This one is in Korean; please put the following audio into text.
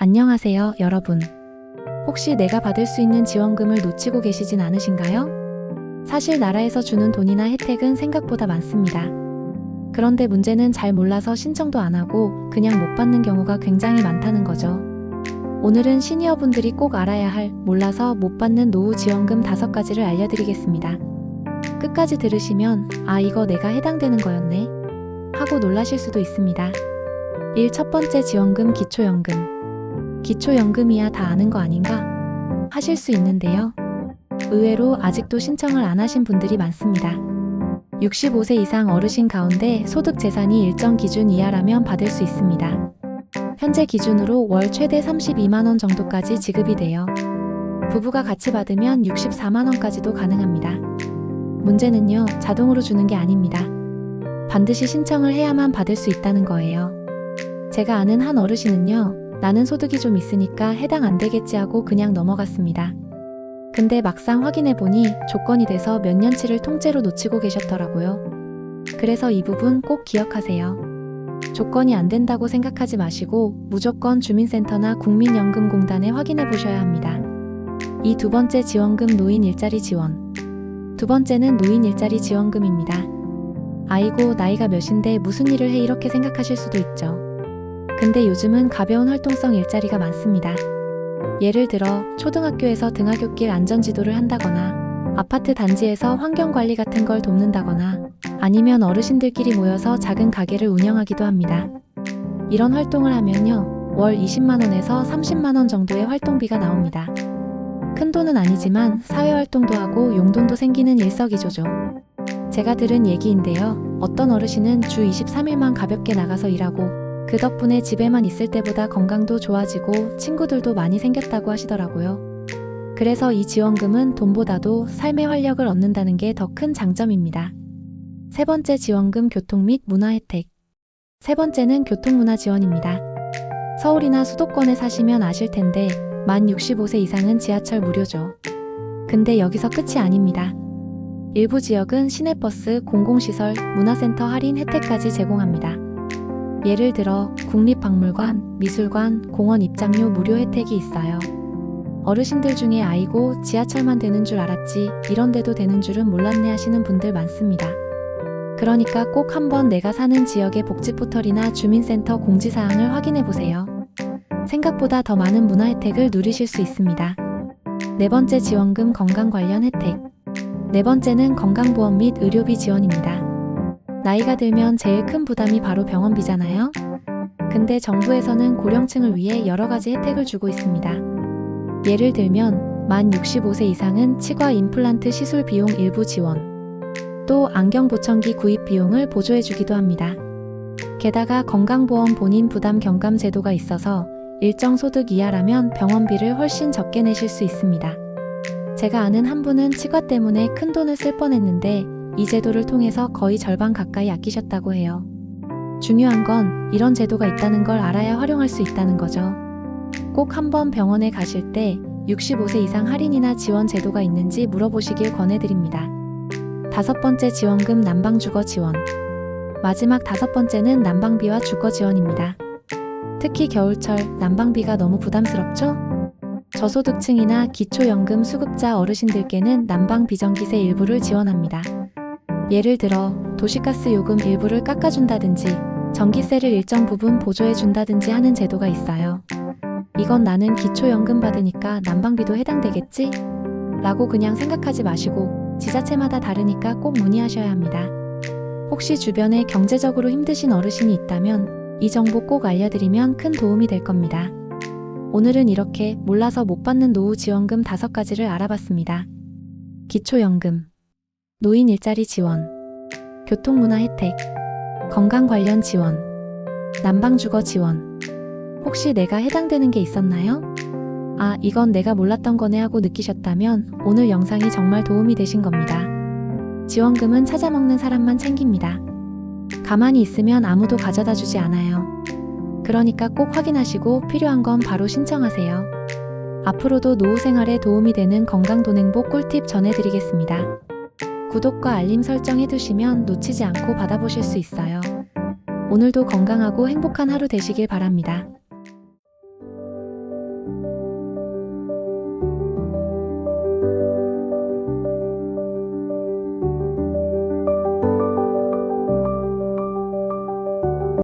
안녕하세요, 여러분. 혹시 내가 받을 수 있는 지원금을 놓치고 계시진 않으신가요? 사실 나라에서 주는 돈이나 혜택은 생각보다 많습니다. 그런데 문제는 잘 몰라서 신청도 안 하고 그냥 못 받는 경우가 굉장히 많다는 거죠. 오늘은 시니어분들이 꼭 알아야 할 몰라서 못 받는 노후 지원금 5가지를 알려드리겠습니다. 끝까지 들으시면 이거 내가 해당되는 거였네 하고 놀라실 수도 있습니다. 1. 첫 번째 지원금 기초연금. 기초연금이야 다 아는 거 아닌가? 하실 수 있는데요. 의외로 아직도 신청을 안 하신 분들이 많습니다. 65세 이상 어르신 가운데 소득 재산이 일정 기준 이하라면 받을 수 있습니다. 현재 기준으로 월 최대 32만원 정도까지 지급이 돼요. 부부가 같이 받으면 64만원까지도 가능합니다. 문제는요, 자동으로 주는 게 아닙니다. 반드시 신청을 해야만 받을 수 있다는 거예요. 제가 아는 한 어르신은요, 나는 소득이 좀 있으니까 해당 안 되겠지 하고 그냥 넘어갔습니다. 근데 막상 확인해보니 조건이 돼서 몇 년치를 통째로 놓치고 계셨더라고요. 그래서 이 부분 꼭 기억하세요. 조건이 안 된다고 생각하지 마시고 무조건 주민센터나 국민연금공단에 확인해 보셔야 합니다. 이 2번째 지원금 노인 일자리 지원. 2번째는 노인 일자리 지원금입니다. 아이고 나이가 몇인데 무슨 일을 해 이렇게 생각하실 수도 있죠. 근데 요즘은 가벼운 활동성 일자리가 많습니다. 예를 들어 초등학교에서 등하굣길 안전지도를 한다거나 아파트 단지에서 환경관리 같은 걸 돕는다거나 아니면 어르신들끼리 모여서 작은 가게를 운영하기도 합니다. 이런 활동을 하면요, 월 20만원에서 30만원 정도의 활동비가 나옵니다. 큰 돈은 아니지만 사회활동도 하고 용돈도 생기는 일석이조죠. 제가 들은 얘기인데요, 어떤 어르신은 주 23일만 가볍게 나가서 일하고 그 덕분에 집에만 있을 때보다 건강도 좋아지고 친구들도 많이 생겼다고 하시더라고요. 그래서 이 지원금은 돈보다도 삶의 활력을 얻는다는 게 더 큰 장점입니다. 3번째 지원금 교통 및 문화 혜택. 3번째는 교통문화 지원입니다. 서울이나 수도권에 사시면 아실 텐데 만 65세 이상은 지하철 무료죠. 근데 여기서 끝이 아닙니다. 일부 지역은 시내버스, 공공시설, 문화센터 할인 혜택까지 제공합니다. 예를 들어 국립박물관, 미술관, 공원 입장료 무료 혜택이 있어요. 어르신들 중에 아이고 지하철만 되는 줄 알았지 이런 데도 되는 줄은 몰랐네 하시는 분들 많습니다. 그러니까 꼭 한번 내가 사는 지역의 복지포털이나 주민센터 공지사항을 확인해 보세요. 생각보다 더 많은 문화 혜택을 누리실 수 있습니다. 4번째 지원금 건강 관련 혜택. 4번째는 건강보험 및 의료비 지원입니다. 나이가 들면 제일 큰 부담이 바로 병원비잖아요? 근데 정부에서는 고령층을 위해 여러 가지 혜택을 주고 있습니다. 예를 들면 만 65세 이상은 치과 임플란트 시술 비용 일부 지원, 또 안경 보청기 구입 비용을 보조해주기도 합니다. 게다가 건강보험 본인 부담 경감 제도가 있어서 일정 소득 이하라면 병원비를 훨씬 적게 내실 수 있습니다. 제가 아는 한 분은 치과 때문에 큰 돈을 쓸 뻔했는데 이 제도를 통해서 거의 절반 가까이 아끼셨다고 해요. 중요한 건 이런 제도가 있다는 걸 알아야 활용할 수 있다는 거죠. 꼭 한번 병원에 가실 때 65세 이상 할인이나 지원 제도가 있는지 물어보시길 권해드립니다. 5번째 지원금 난방주거 지원. 마지막 5번째는 난방비와 주거 지원입니다. 특히 겨울철 난방비가 너무 부담스럽죠? 저소득층이나 기초연금 수급자 어르신들께는 난방 비전기세 일부를 지원합니다. 예를 들어 도시가스 요금 일부를 깎아준다든지 전기세를 일정 부분 보조해준다든지 하는 제도가 있어요. 이건 나는 기초연금 받으니까 난방비도 해당되겠지? 라고 그냥 생각하지 마시고 지자체마다 다르니까 꼭 문의하셔야 합니다. 혹시 주변에 경제적으로 힘드신 어르신이 있다면 이 정보 꼭 알려드리면 큰 도움이 될 겁니다. 오늘은 이렇게 몰라서 못 받는 노후 지원금 5가지를 알아봤습니다. 기초연금, 노인 일자리 지원, 교통문화 혜택, 건강 관련 지원, 난방주거 지원. 혹시 내가 해당되는 게 있었나요? 이건 내가 몰랐던 거네 하고 느끼셨다면 오늘 영상이 정말 도움이 되신 겁니다. 지원금은 찾아먹는 사람만 챙깁니다. 가만히 있으면 아무도 가져다 주지 않아요. 그러니까 꼭 확인하시고 필요한 건 바로 신청하세요. 앞으로도 노후 생활에 도움이 되는 건강돈행복 꿀팁 전해드리겠습니다. 구독과 알림 설정 해두시면 놓치지 않고 받아보실 수 있어요. 오늘도 건강하고 행복한 하루 되시길 바랍니다.